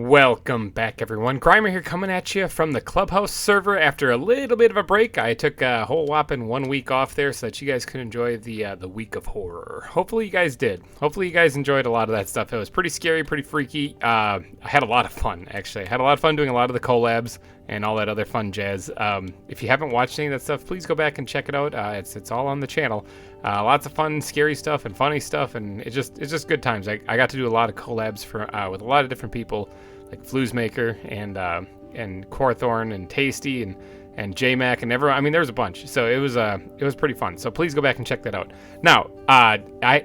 Welcome back, everyone. GReimer here, coming at you from the Clubhouse server after a little bit of a break. I took a whole whopping 1 week off there so that you guys could enjoy the week of horror. Hopefully you guys did. Hopefully you guys enjoyed a lot of that stuff. It was pretty scary, pretty freaky. I had a lot of fun, actually. I had a lot of fun doing a lot of the collabs and all that other fun jazz. If you haven't watched any of that stuff, please go back and check it out. It's all on the channel. Lots of fun, scary stuff and funny stuff, and it's just good times. I got to do a lot of collabs with a lot of different people, like Fluesmaker and Corthorn and Tasty and J-Mac and everyone. I mean, there's a bunch. So it was pretty fun. So please go back and check that out. Now,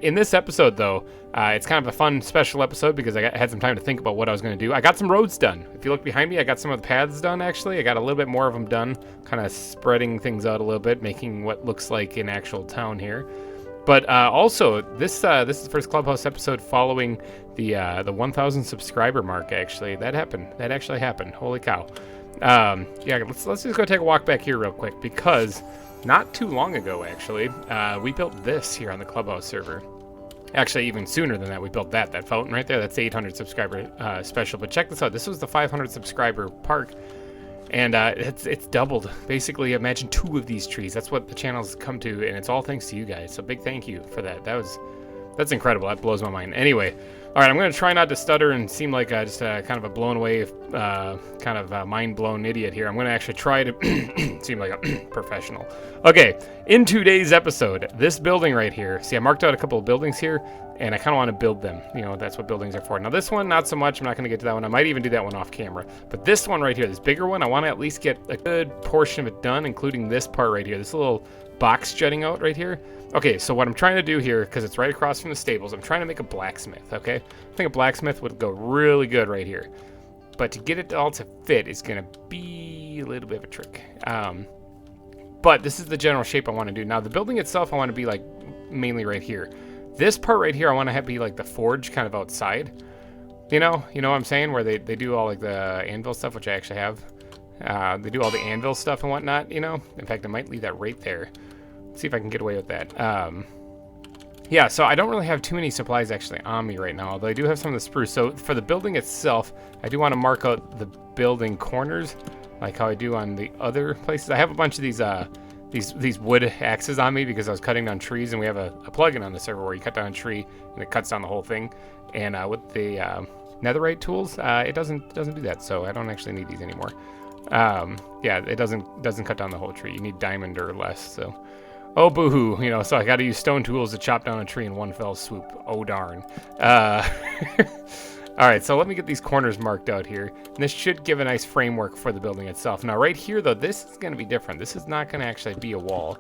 in this episode though, it's kind of a fun special episode because I had some time to think about what I was going to do. I got some roads done. If you look behind me, I got some of the paths done, actually. I got a little bit more of them done, kind of spreading things out a little bit, making what looks like an actual town here. But also, this is the first Clubhouse episode following the 1,000 subscriber mark, actually. That happened. That actually happened. Holy cow. Yeah, let's just go take a walk back here real quick, because not too long ago, actually, we built this here on the Clubhouse server. Actually, even sooner than that, we built that fountain right there. That's the 800 subscriber special. But check this out. This was the 500 subscriber park, and it's doubled. Basically, imagine 2 of these trees. That's what the channel's come to, and it's all thanks to you guys. So big thank you for that. That's incredible. That blows my mind. Anyway, all right, I'm going to try not to stutter and seem like just kind of a blown away, kind of mind-blown idiot here. I'm going to actually try to seem like a professional. Okay, in today's episode, this building right here. See, I marked out a couple of buildings here, and I kind of want to build them. You know, that's what buildings are for. Now, this one, not so much. I'm not going to get to that one. I might even do that one off camera. But this one right here, this bigger one, I want to at least get a good portion of it done, including this part right here, this little box jutting out right here. Okay, so what I'm trying to do here, because it's right across from the stables, I'm trying to make a blacksmith, okay? I think a blacksmith would go really good right here. But to get it all to fit is going to be a little bit of a trick. But this is the general shape I want to do. Now, the building itself, I want to be, like, mainly right here. This part right here, I want to be, like, the forge kind of outside. You know what I'm saying? Where they do all, like, the anvil stuff, which I actually have. They do all the anvil stuff and whatnot, you know? In fact, I might leave that right there. See if I can get away with that. Yeah, so I don't really have too many supplies actually on me right now, although I do have some of the spruce. So for the building itself, I do want to mark out the building corners, like how I do on the other places. I have a bunch of these wood axes on me because I was cutting down trees, and we have a plugin on the server where you cut down a tree and it cuts down the whole thing. And with the netherite tools, it doesn't do that, so I don't actually need these anymore. Yeah, it doesn't cut down the whole tree. You need diamond or less, so. Oh, boo-hoo, you know, so I got to use stone tools to chop down a tree in one fell swoop. Oh, darn. All right, so let me get these corners marked out here. And this should give a nice framework for the building itself. Now, right here, though, this is going to be different. This is not going to actually be a wall.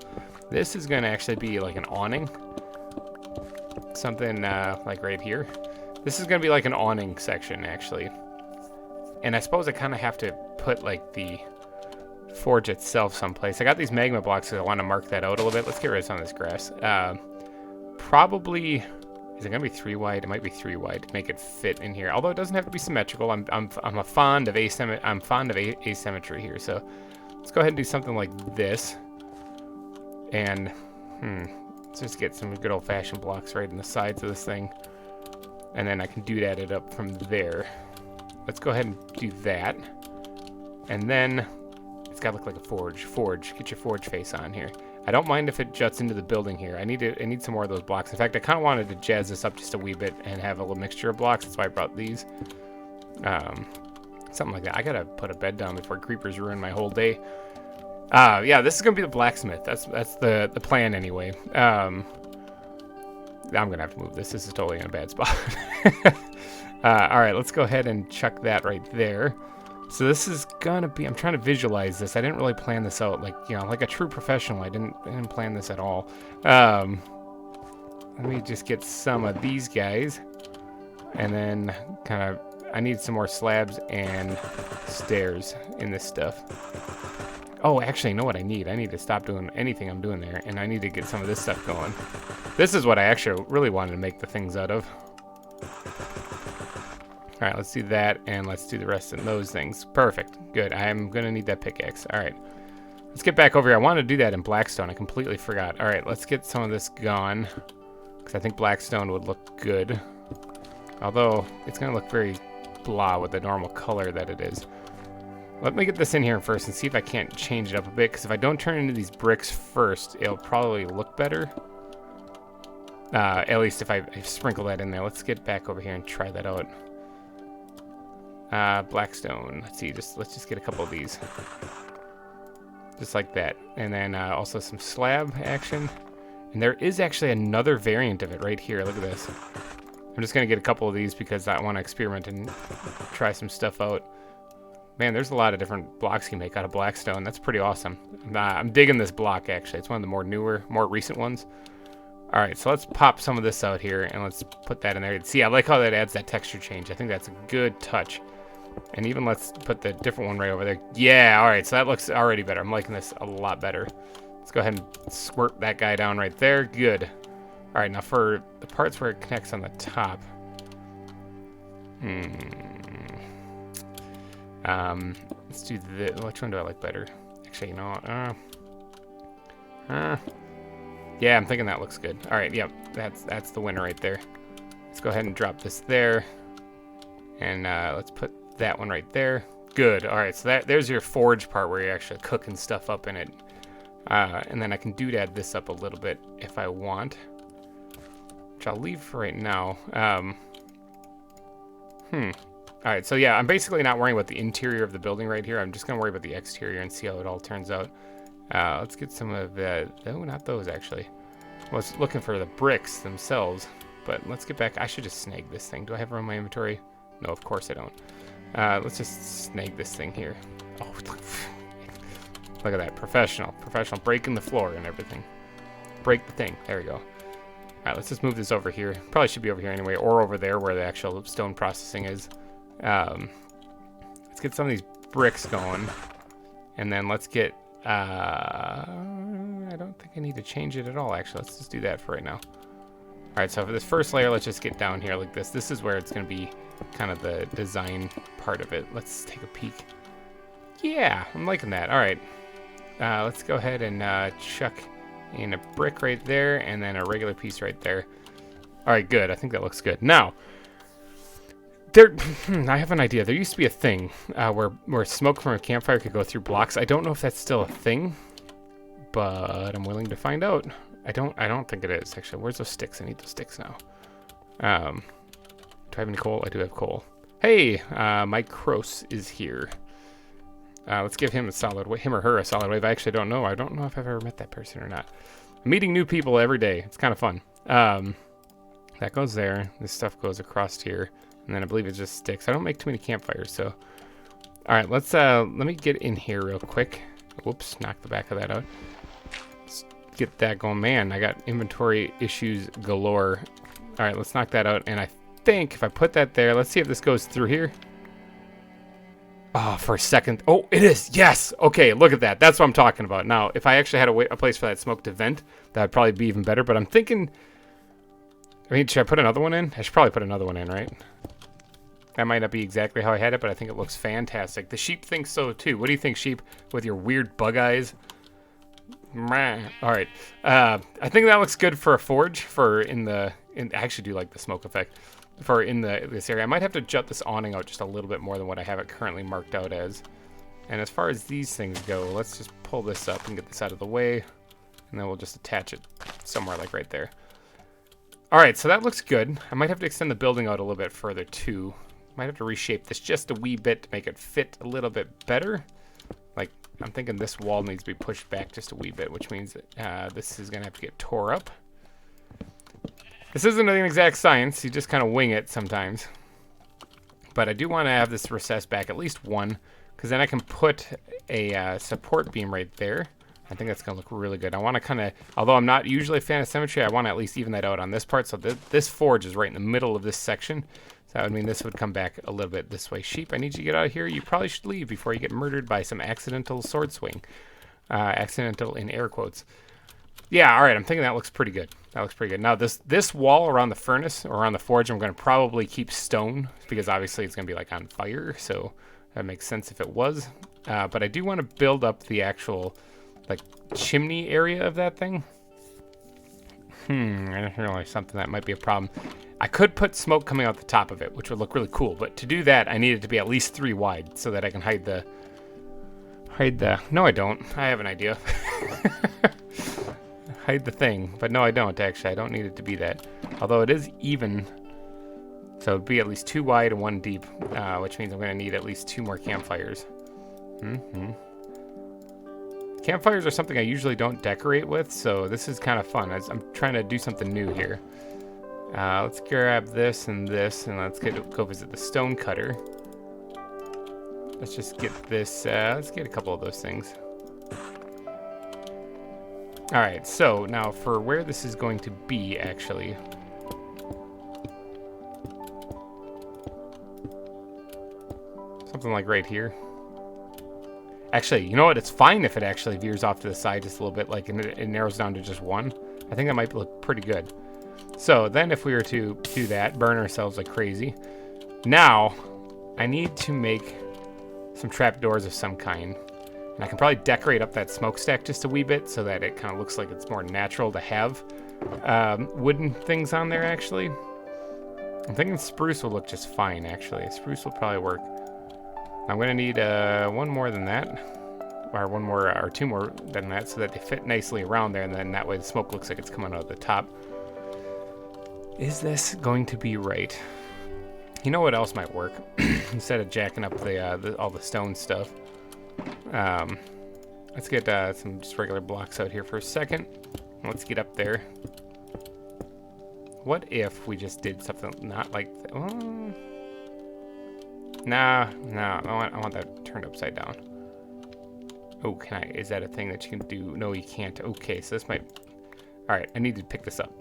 This is going to actually be like an awning. Something like right here. This is going to be like an awning section, actually. And I suppose I kind of have to put, like, the forge itself someplace. I got these magma blocks, so I want to mark that out a little bit. Let's get rid of some of this grass. Probably, is it gonna be 3 wide? It might be 3 wide to make it fit in here. Although it doesn't have to be symmetrical. I'm fond of asymmetry here. So let's go ahead and do something like this. And let's just get some good old-fashioned blocks right in the sides of this thing, and then I can doodad it up from there. Let's go ahead and do that, and then it's got to look like a forge. Forge. Get your forge face on here. I don't mind if it juts into the building here. I need some more of those blocks. In fact, I kind of wanted to jazz this up just a wee bit and have a little mixture of blocks. That's why I brought these. Something like that. I gotta put a bed down before creepers ruin my whole day. Yeah, this is gonna be the blacksmith. That's the plan anyway. I'm gonna have to move this. This is totally in a bad spot. All right, let's go ahead and chuck that right there. So this is gonna be, I'm trying to visualize this. I didn't really plan this out, like, you know, like a true professional. I didn't plan this at all. Let me just get some of these guys, and then kind of, I need some more slabs and stairs in this stuff. Oh, actually, you know what I need? I need to stop doing anything I'm doing there, and I need to get some of this stuff going. This is what I actually really wanted to make the things out of. All right, let's do that, and let's do the rest of those things. Perfect. Good. I'm going to need that pickaxe. All right. Let's get back over here. I wanted to do that in Blackstone. I completely forgot. All right, let's get some of this gone, because I think Blackstone would look good. Although, it's going to look very blah with the normal color that it is. Let me get this in here first and see if I can't change it up a bit, because if I don't turn into these bricks first, it'll probably look better. At least if I sprinkle that in there. Let's get back over here and try that out. Blackstone. Let's see. Let's just get a couple of these. Just like that. And then also some slab action. And there is actually another variant of it right here. Look at this. I'm just going to get a couple of these because I want to experiment and try some stuff out. Man, there's a lot of different blocks you can make out of Blackstone. That's pretty awesome. I'm digging this block, actually. It's one of the more recent ones. All right, so let's pop some of this out here, and let's put that in there. See, I like how that adds that texture change. I think that's a good touch. And even let's put the different one right over there. Yeah, all right, so that looks already better. I'm liking this a lot better. Let's go ahead and squirt that guy down right there. Good. All right, now for the parts where it connects on the top. Let's do the. Which one do I like better? Actually, you know what? Yeah, I'm thinking that looks good. All right, yep, that's the winner right there. Let's go ahead and drop this there, and let's put that one right there. Good. All right, so there's your forge part where you're actually cooking stuff up in it, and then I can doodad this up a little bit if I want, which I'll leave for right now. All right, so yeah, I'm basically not worrying about the interior of the building right here. I'm just gonna worry about the exterior and see how it all turns out. Let's get some of the, oh, not those actually. I was looking for the bricks themselves, but let's get back. I should just snag this thing. Do I have room in my inventory? No, of course I don't. Let's just snag this thing here. Oh, look at that, professional, breaking the floor and everything. Break the thing, there we go. All right, let's just move this over here. Probably should be over here anyway, or over there where the actual stone processing is. Let's get some of these bricks going, and then let's get, I don't think I need to change it at all, actually. Let's just do that for right now. All right, so for this first layer, let's just get down here like this. This is where it's going to be kind of the design part of it. Let's take a peek. Yeah, I'm liking that. All right, let's go ahead and chuck in a brick right there, and then a regular piece right there. All right, good. I think that looks good. Now, I have an idea. There used to be a thing where smoke from a campfire could go through blocks. I don't know if that's still a thing, but I'm willing to find out. I don't think it is, actually. Where's those sticks? I need those sticks now. Do I have any coal? I do have coal. Hey, Mike Kroos is here. Let's give him or her a solid wave. I actually don't know. I don't know if I've ever met that person or not. I'm meeting new people every day. It's kind of fun. That goes there. This stuff goes across here. And then I believe it just sticks. I don't make too many campfires, so. All right, let me get in here real quick. Whoops, knock the back of that out. Let's get that going. Man, I got inventory issues galore. All right, let's knock that out. And I think if I put that there, let's see if this goes through here. Oh, for a second. Oh, it is. Yes. Okay, look at that. That's what I'm talking about. Now, if I actually had a place for that smoke to vent, that would probably be even better. But I'm thinking, I mean, should I put another one in? I should probably put another one in, right? That might not be exactly how I had it, but I think it looks fantastic. The sheep thinks so too. What do you think, sheep, with your weird bug eyes? All right. I think that looks good for a forge. I actually do like the smoke effect. This area, I might have to jut this awning out just a little bit more than what I have it currently marked out as. And as far as these things go, let's just pull this up and get this out of the way, and then we'll just attach it somewhere like right there. All right, so that looks good. I might have to extend the building out a little bit further too. Might have to reshape this just a wee bit to make it fit a little bit better. Like, I'm thinking this wall needs to be pushed back just a wee bit, which means that this is gonna have to get tore up. This isn't an exact science. You just kind of wing it sometimes. But I do want to have this recessed back at least one, because then I can put a support beam right there. I think that's going to look really good. I want to kind of, although I'm not usually a fan of symmetry, I want to at least even that out on this part. So this forge is right in the middle of this section. So that would mean this would come back a little bit this way. Sheep, I need you to get out of here. You probably should leave before you get murdered by some accidental sword swing. Accidental in air quotes. Yeah, all right, I'm thinking that looks pretty good. That looks pretty good. Now, this wall around the furnace, or around the forge, I'm going to probably keep stone, because obviously it's going to be, like, on fire, so that makes sense if it was. But I do want to build up the actual, like, chimney area of that thing. I didn't realize something that might be a problem. I could put smoke coming out the top of it, which would look really cool. But to do that, I need it to be at least 3 wide so that I can hide the... No, I don't. I have an idea. Hide the thing. But no, I don't, actually. I don't need it to be that. Although it is even. So it'd be at least 2 wide and 1 deep, which means I'm going to need at least 2 more campfires. Campfires are something I usually don't decorate with, so this is kind of fun. I'm trying to do something new here. Let's grab this, and let's go visit the stone cutter. Let's just get this, let's get a couple of those things. Alright, so now for where this is going to be, actually. Something like right here. Actually, you know what? It's fine if it actually veers off to the side just a little bit, like, and it narrows down to just 1. I think that might look pretty good. So then if we were to do that, burn ourselves like crazy. Now, I need to make some trapdoors of some kind. And I can probably decorate up that smokestack just a wee bit so that it kind of looks like it's more natural to have wooden things on there, actually. I'm thinking spruce will look just fine, actually. Spruce will probably work. I'm going to need 1 more than that. Or 1 more, or 2 more than that so that they fit nicely around there. And then that way the smoke looks like it's coming out of the top. Is this going to be right? You know what else might work? Instead of jacking up all the stone stuff. Let's get some just regular blocks out here for a second. Let's get up there. What if we just did something not like that? Nah, I want that turned upside down. Oh, is that a thing that you can do? No, you can't. Okay, so this might... Alright, I need to pick this up.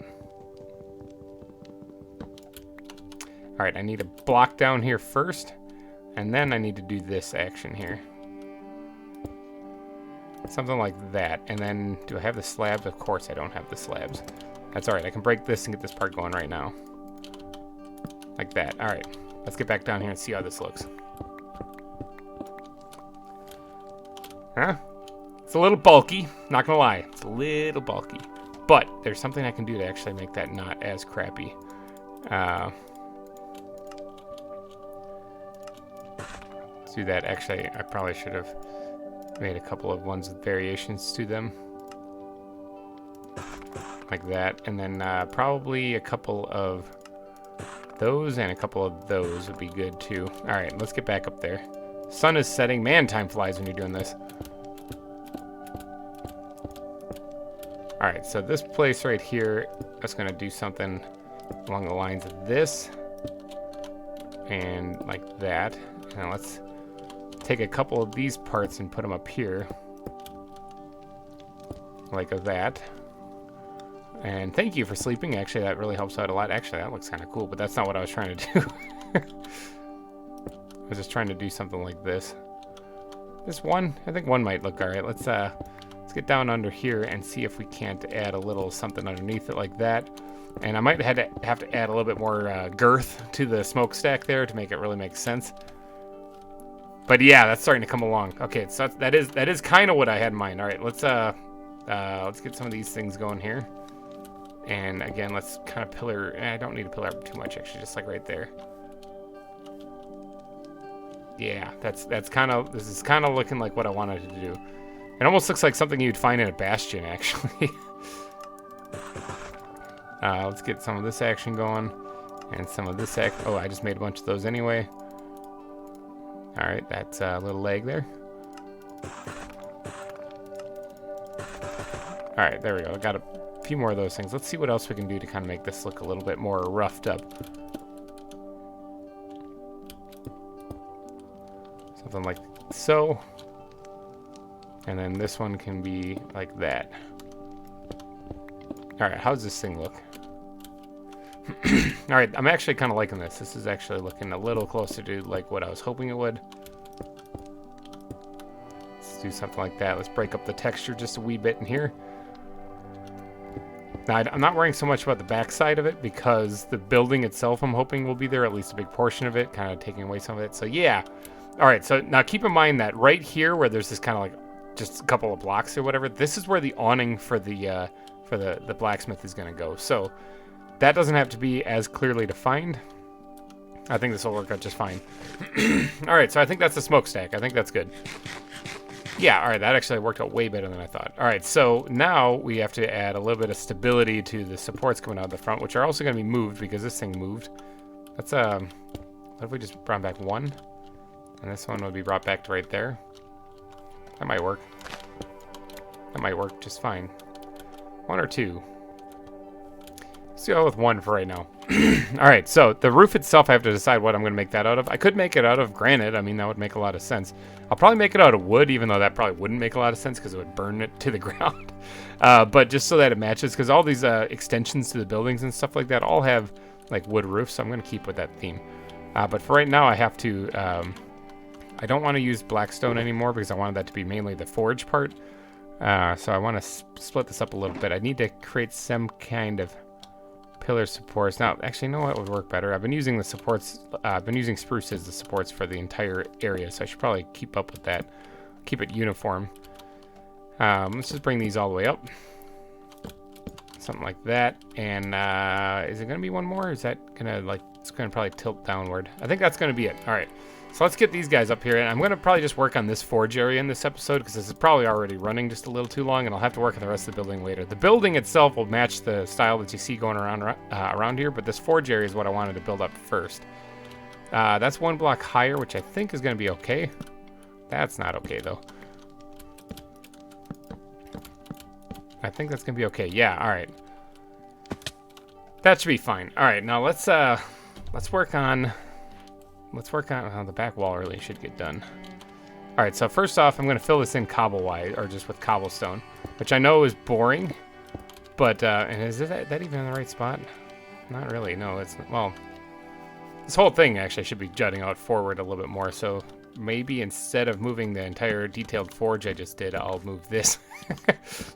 Alright, I need a block down here first, and then I need to do this action here. Something like that. And then, do I have the slabs? Of course I don't have the slabs. That's alright, I can break this and get this part going right now. Like that. Alright, let's get back down here and see how this looks. Huh? It's a little bulky, not gonna lie. It's a little bulky. But, there's something I can do to actually make that not as crappy. Let's do that. Actually, I probably should have made a couple of ones with variations to them. Like that. And then probably a couple of those and a couple of those would be good too. Alright, let's get back up there. Sun is setting. Man, time flies when you're doing this. Alright, so this place right here, that's going to do something along the lines of this. And like that. Now let's take a couple of these parts and put them up here. Like that. And thank you for sleeping. Actually, that really helps out a lot. Actually, that looks kind of cool, but that's not what I was trying to do. I was just trying to do something like this. This one, I think one might look all right. Let's get down under here and see if we can't add a little something underneath it like that. And I might have to add a little bit more girth to the smokestack there to make it really make sense. But yeah, that's starting to come along. Okay, so that is kind of what I had in mind. All right, let's get some of these things going here. And again, let's kind of pillar. I don't need to pillar up too much, actually, just like right there. Yeah, this is kind of looking like what I wanted to do. It almost looks like something you'd find in a bastion, actually. Let's get some of this action going, and some of this action. Oh, I just made a bunch of those anyway. All right, that's a little leg there. All right, there we go. I got a few more of those things. Let's see what else we can do to kind of make this look a little bit more roughed up. Something like so. And then this one can be like that. All right, how's this thing look? All right, I'm actually kind of liking this. This is actually looking a little closer to like what I was hoping it would. Let's do something like that. Let's break up the texture just a wee bit in here. Now, I'm not worrying so much about the back side of it because the building itself, I'm hoping, will be there, at least a big portion of it, kind of taking away some of it. So yeah. All right, so now keep in mind that right here where there's this kind of like just a couple of blocks or whatever, this is where the awning for the blacksmith is going to go. So That doesn't have to be as clearly defined. I think this will work out just fine. All right, so I think that's the smokestack. I think that's good. Yeah, all right, that actually worked out way better than I thought. All right, so now we have to add a little bit of stability to the supports coming out of the front, which are also going to be moved because this thing moved. That's, what if we just brought back one? And this one would be brought back to right there. That might work. That might work just fine. One or two. Let's go with one for right now. All right, so the roof itself, I have to decide what I'm going to make that out of. I could make it out of granite. I mean, that would make a lot of sense. I'll probably make it out of wood, even though that probably wouldn't make a lot of sense because it would burn it to the ground. But just so that it matches, because all these extensions to the buildings and stuff like that all have like wood roofs, so I'm going to keep with that theme. But for right now, I have to... I don't want to use blackstone anymore because I wanted that to be mainly the forge part. So I want to split this up a little bit. I need to create some kind of pillar supports. Now, actually, you know what would work better? I've been using the supports. I've been using spruce as the supports for the entire area, so I should probably keep up with that. Keep it uniform. Let's just bring these all the way up. Something like that. And is it going to be one more? Or is that going to, like, it's going to probably tilt downward? I think that's going to be it. All right. So let's get these guys up here, and I'm going to probably just work on this forge area in this episode because this is probably already running just a little too long, and I'll have to work on the rest of the building later. The building itself will match the style that you see going around here, but this forge area is what I wanted to build up first. That's one block higher, which I think is going to be okay. That's not okay, though. I think that's going to be okay. Yeah, all right. That should be fine. All right, now let's work on... the back wall really should get done. All right, so first off, I'm going to fill this in cobble-wise, or just with cobblestone, which I know is boring, but, and is that even in the right spot? Not really, no, it's, well, this whole thing actually should be jutting out forward a little bit more, so maybe instead of moving the entire detailed forge I just did, I'll move this,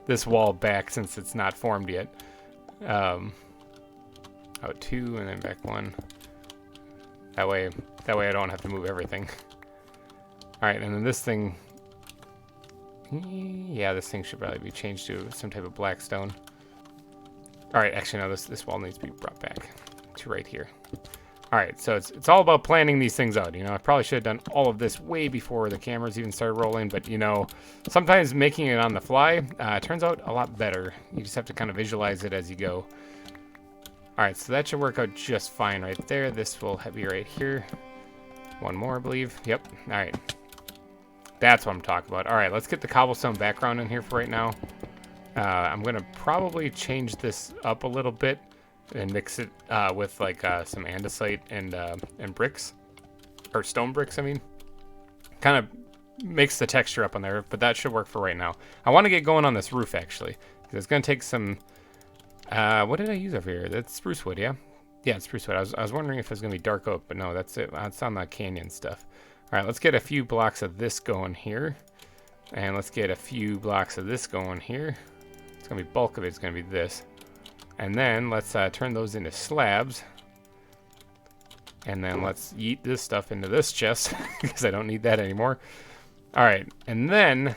this wall back since it's not formed yet. Out two, and then back one. That way I don't have to move everything. All right, and then this thing, yeah, this thing should probably be changed to some type of blackstone. All right, actually, no, this wall needs to be brought back to right here. All right, so it's all about planning these things out. You know, I probably should have done all of this way before the cameras even started rolling, but you know, sometimes making it on the fly turns out a lot better. You just have to kind of visualize it as you go. All right, so that should work out just fine right there. This will be right here. One more, I believe. Yep. All right. That's what I'm talking about. All right, let's get the cobblestone background in here for right now. I'm going to probably change this up a little bit and mix it with like some andesite and bricks. Or stone bricks, I mean. Kind of mix the texture up on there, but that should work for right now. I want to get going on this roof, actually. Because it's going to take some... what did I use over here? That's spruce wood, yeah? Yeah, it's spruce wood. I was wondering if it was going to be dark oak, but no, that's it. That's on the canyon stuff. All right, let's get a few blocks of this going here. And let's get a few blocks of this going here. It's going to be bulk of it. It's going to be this. And then let's turn those into slabs. And then let's yeet this stuff into this chest because I don't need that anymore. All right, and then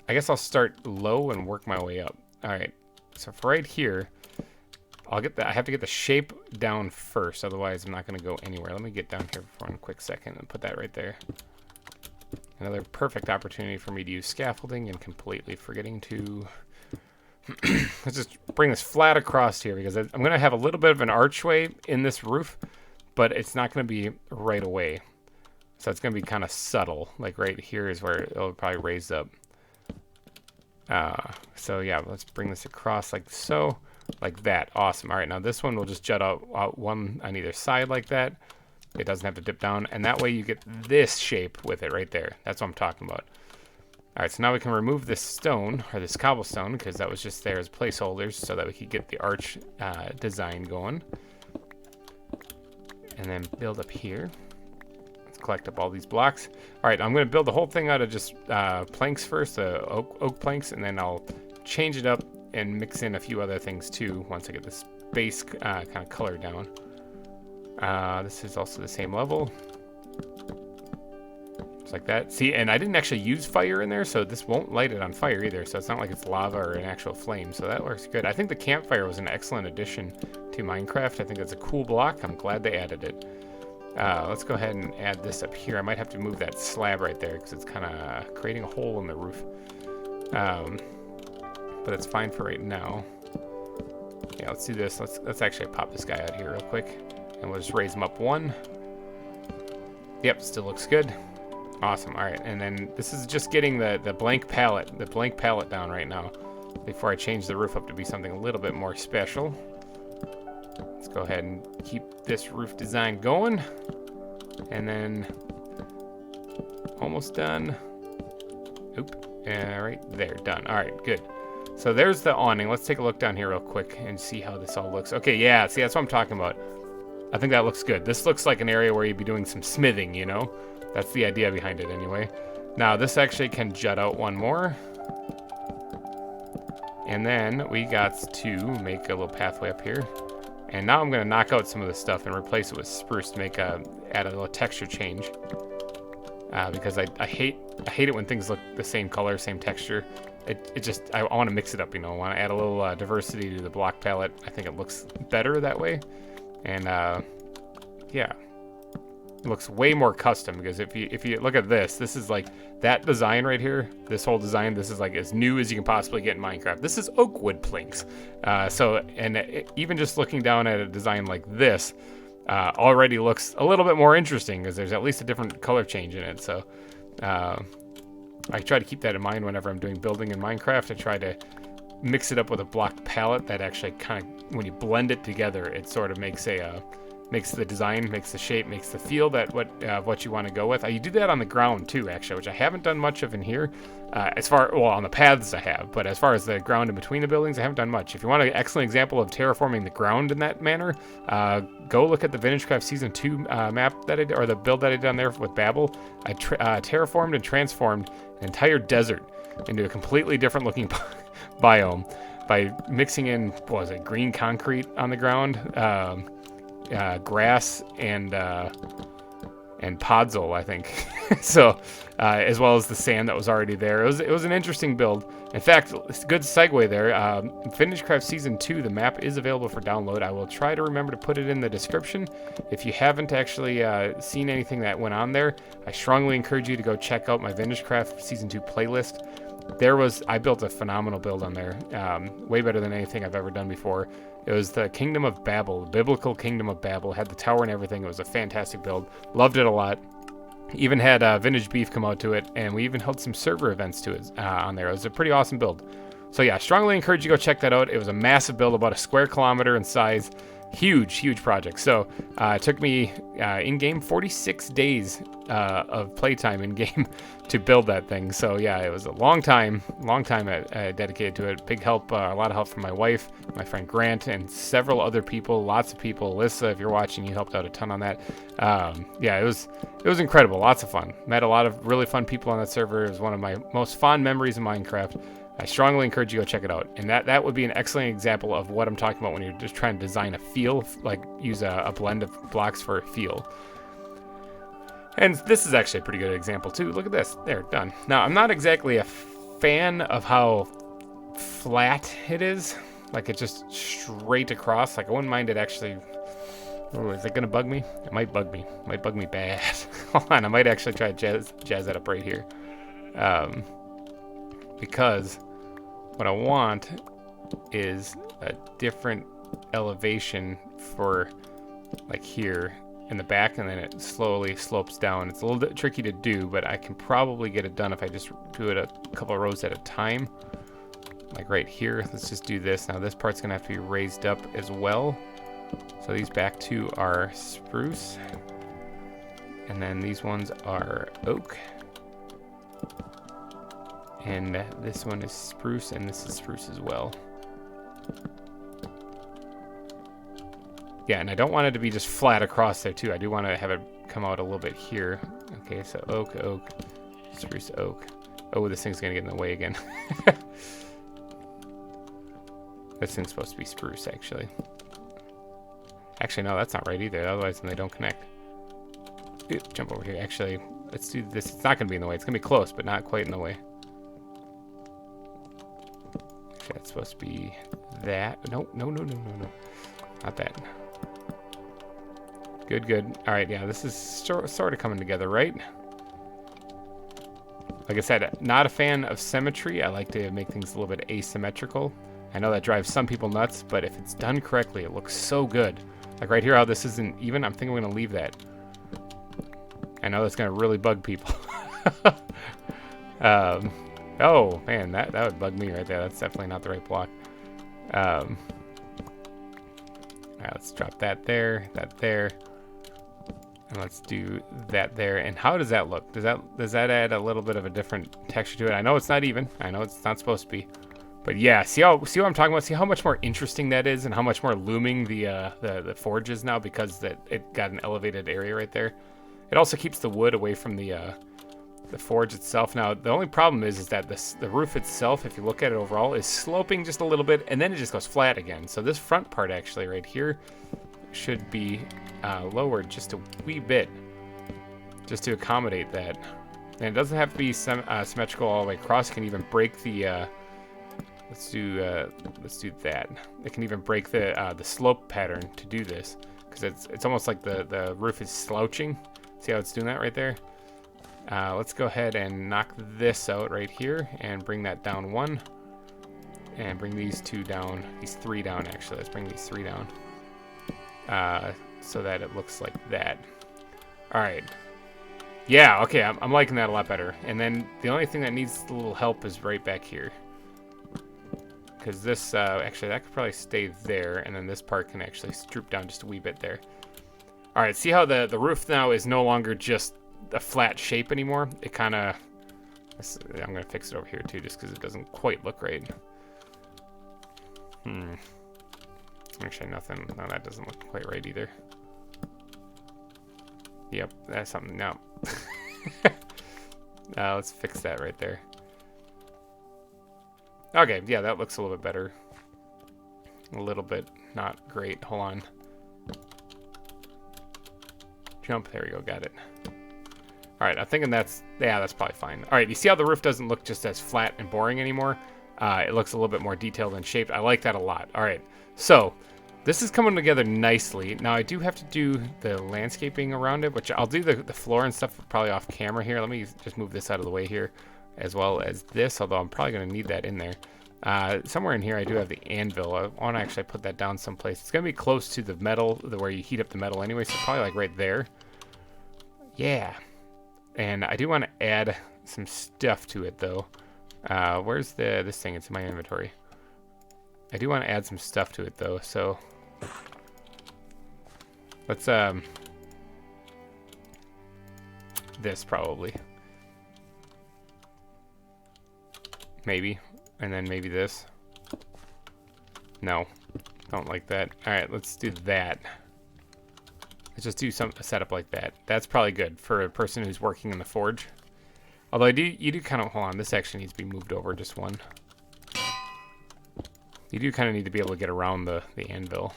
I guess I'll start low and work my way up. All right, so for right here, I'll get I have to get the shape down first, otherwise I'm not going to go anywhere. Let me get down here for one quick second and put that right there. Another perfect opportunity for me to use scaffolding and completely forgetting to... Let's just bring this flat across here because I'm going to have a little bit of an archway in this roof, but it's not going to be right away. So it's going to be kind of subtle. Like right here is where it'll probably raise up. So yeah, let's bring this across like so. Like that. Awesome. All right, now this one will just jut out one on either side like that. It doesn't have to dip down, and that way you get this shape with it right there. That's what I'm talking about. All right, so now we can remove this stone, or this cobblestone, because that was just there as placeholders so that we could get the arch design going. And then build up here. Let's collect up all these blocks. All right, I'm going to build the whole thing out of just planks first, oak planks, and then I'll change it up and mix in a few other things too once I get this base kind of color down. This is also the same level. Just like that. See, and I didn't actually use fire in there, so this won't light it on fire either, so it's not like it's lava or an actual flame, so that works good. I think the campfire was an excellent addition to Minecraft. I think that's a cool block. I'm glad they added it. Let's go ahead and add this up here. I might have to move that slab right there because it's kind of creating a hole in the roof. But it's fine for right now. Yeah, let's do this. Let's actually pop this guy out here real quick. And we'll just raise him up 1. Yep, still looks good. Awesome. All right, and then this is just getting the blank palette down right now before I change the roof up to be something a little bit more special. Let's go ahead and keep this roof design going. And then almost done. Oop. Right there, done. All right, good. So there's the awning. Let's take a look down here real quick and see how this all looks. Okay, yeah, see, that's what I'm talking about. I think that looks good. This looks like an area where you'd be doing some smithing, you know? That's the idea behind it anyway. Now, this actually can jut out 1 more. And then we got to make a little pathway up here. And now I'm going to knock out some of this stuff and replace it with spruce to add a little texture change. Because I hate it when things look the same color, same texture. I want to mix it up, you know. I want to add a little diversity to the block palette. I think it looks better that way. And yeah, it looks way more custom because if you look at this is like that design right here. This whole design, this is like as new as you can possibly get in Minecraft. This is oak wood planks. Even just looking down at a design like this already looks a little bit more interesting because there's at least a different color change in it. So I try to keep that in mind whenever I'm doing building in Minecraft. I try to mix it up with a block palette that actually kind of, when you blend it together, it sort of makes the design, makes the shape, makes the feel that what you want to go with. You do that on the ground too, actually, which I haven't done much of in here. On the paths I have, but as far as the ground in between the buildings, I haven't done much. If you want an excellent example of terraforming the ground in that manner, go look at the VintageCraft Season 2 map that I did, or the build that I did on there with Babel. I terraformed and transformed an entire desert into a completely different looking biome by mixing in, what was it, green concrete on the ground, grass, and podzol, I think. So, as well as the sand that was already there. It was an interesting build. In fact, it's a good segue there. VintageCraft Season 2, the map is available for download. I will try to remember to put it in the description. If you haven't actually seen anything that went on there, I strongly encourage you to go check out my VintageCraft Season 2 playlist. I built a phenomenal build on there, way better than anything I've ever done before. It was the Kingdom of Babel, the biblical Kingdom of Babel. It had the tower and everything. It was a fantastic build. Loved it a lot. Even had Vintage Beef come out to it, and we even held some server events to it on there. It was a pretty awesome build. So yeah, strongly encourage you to go check that out. It was a massive build, about a square kilometer in size. Huge project. So it took me in-game 46 days of playtime in-game to build that thing. So yeah, it was a long time dedicated to it. Big help, a lot of help from my wife, my friend Grant, and several other people, lots of people. Alyssa, if you're watching, you helped out a ton on that. Yeah, it was incredible, lots of fun. Met a lot of really fun people on that server. It was one of my most fond memories in Minecraft. I strongly encourage you to go check it out. And that would be an excellent example of what I'm talking about when you're just trying to design a feel, like use a blend of blocks for a feel. And this is actually a pretty good example too. Look at this. There, done. Now, I'm not exactly a fan of how flat it is. Like it's just straight across. Like I wouldn't mind it actually. Oh, is it gonna bug me? It might bug me. It might bug me bad. Hold on, I might actually try to jazz that up right here. Because what I want is a different elevation for like here in the back, and then it slowly slopes down. It's a little bit tricky to do, but I can probably get it done if I just do it a couple of rows at a time. Like right here, let's just do this. Now this part's gonna have to be raised up as well. So these back two are spruce, and then these ones are oak. And this one is spruce, and this is spruce as well. Yeah, and I don't want it to be just flat across there too. I do want to have it come out a little bit here. Okay, so oak, spruce, oak. Oh, this thing's gonna get in the way again. This thing's supposed to be spruce, actually. Actually, no, that's not right either. Otherwise, then they don't connect. Ooh, jump over here. Actually, let's do this. It's not gonna be in the way. It's gonna be close, but not quite in the way. That's supposed to be that. No. Not that. Good, good. All right, yeah, this is sort of coming together, right? Like I said, not a fan of symmetry. I like to make things a little bit asymmetrical. I know that drives some people nuts, but if it's done correctly, it looks so good. Like right here, how this isn't even, I'm thinking I'm gonna leave that. I know that's gonna really bug people. Oh man, that would bug me right there. That's definitely not the right block. All right, let's drop that there, and let's do that there. And how does that look? Does that add a little bit of a different texture to it? I know it's not even. I know it's not supposed to be. But yeah, see what I'm talking about? See how much more interesting that is, and how much more looming the forge is now because it got an elevated area right there. It also keeps the wood away from the forge itself. Now the only problem is that the roof itself, if you look at it overall, is sloping just a little bit, and then it just goes flat again. So this front part actually right here should be lowered just a wee bit, just to accommodate that. And it doesn't have to be symmetrical all the way across. It can even break the let's do that. It can even break the slope pattern to do this, because it's almost like the roof is slouching. See how it's doing that right there? Let's go ahead and knock this out right here and bring that down one, and bring these two down, these three down actually. Let's bring these three down so that it looks like that. All right. Yeah, okay, I'm liking that a lot better. And then the only thing that needs a little help is right back here. Because this, actually, that could probably stay there, and then this part can actually droop down just a wee bit there. All right, see how the roof now is no longer just a flat shape anymore? It kind of, I'm going to fix it over here too, just because it doesn't quite look right. Actually, nothing, no, that doesn't look quite right either. Yep, that's something, no. Let's fix that right there. Okay, yeah, that looks a little bit better. A little bit not great. Hold on. Jump. There we go. Got it. All right, I'm thinking that's probably fine. All right, you see how the roof doesn't look just as flat and boring anymore? It looks a little bit more detailed and shaped. I like that a lot. All right, so this is coming together nicely. Now, I do have to do the landscaping around it, which I'll do the floor and stuff probably off camera here. Let me just move this out of the way here, as well as this, although I'm probably going to need that in there. Somewhere in here I do have the anvil. I want to actually put that down someplace. It's going to be close to the metal, where you heat up the metal anyway, so probably like right there. Yeah. And I do want to add some stuff to it, though. Where's this thing? It's in my inventory. I do want to add some stuff to it, though, so let's, this probably. Maybe. And then maybe this. No. Don't like that. Alright, let's do that. Let's just do a setup like that. That's probably good for a person who's working in the forge. Although you do kind of, hold on, this actually needs to be moved over just one. You do kind of need to be able to get around the anvil.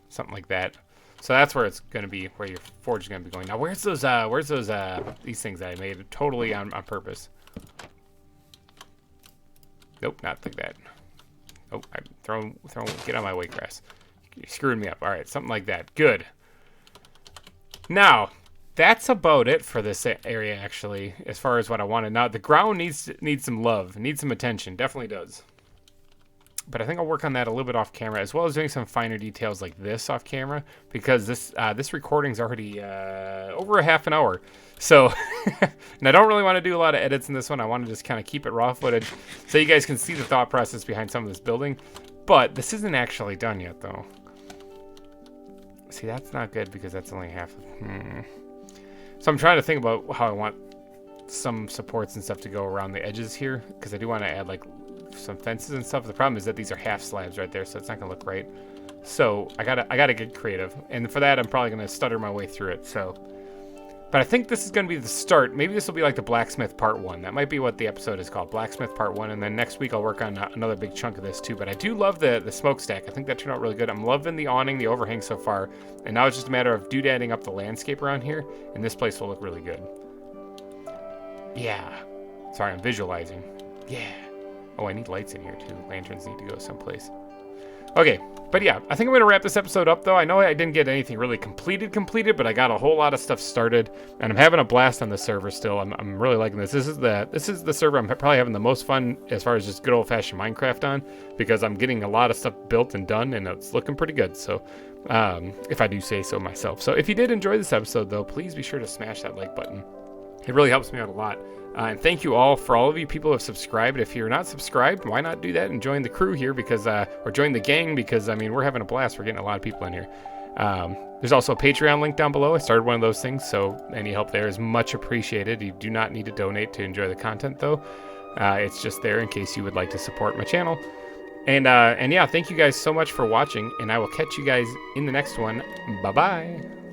Something like that. So that's where it's going to be, where your forge is going to be going. Now, where's those these things that I made totally on purpose? Nope, not like that. Oh, I'm throwing, get on my way, grass. You're screwing me up. All right, something like that. Good. Now, that's about it for this area, actually, as far as what I wanted. Now, the ground needs some love, needs some attention. Definitely does. But I think I'll work on that a little bit off camera, as well as doing some finer details like this off camera, because this recording's already over a half an hour. So, and I don't really want to do a lot of edits in this one. I want to just kind of keep it raw footage so you guys can see the thought process behind some of this building. But this isn't actually done yet, though. See, that's not good because that's only half of... So I'm trying to think about how I want some supports and stuff to go around the edges here, because I do want to add, like, some fences and stuff. The problem is that these are half slabs right there, so it's not gonna look right. So I gotta get creative, and for that I'm probably gonna stutter my way through it. So, but I think this is gonna be the start. Maybe this will be like the Blacksmith Part 1. That might be what the episode is called, Blacksmith Part 1, and then next week I'll work on another big chunk of this too. But I do love the smokestack. I think that turned out really good. I'm loving the awning, the overhang so far, and now it's just a matter of doodadding up the landscape around here, and this place will look really good. Yeah. Sorry, I'm visualizing. Yeah. Oh, I need lights in here too. Lanterns need to go someplace. Okay, but yeah, I think I'm going to wrap this episode up, though. I know I didn't get anything really completed, but I got a whole lot of stuff started, and I'm having a blast on the server still. I'm really liking this. This is the server I'm probably having the most fun as far as just good old-fashioned Minecraft on, because I'm getting a lot of stuff built and done, and it's looking pretty good, so if I do say so myself. So if you did enjoy this episode, though, please be sure to smash that like button. It really helps me out a lot. And thank you all for all of you people who have subscribed. If you're not subscribed, why not do that and join the crew here, because or join the gang, because I mean, we're having a blast. We're getting a lot of people in here. There's also a Patreon link down below. I started one of those things, so any help there is much appreciated. You do not need to donate to enjoy the content, though. It's just there in case you would like to support my channel. And yeah, thank you guys so much for watching, and I will catch you guys in the next one. Bye-bye.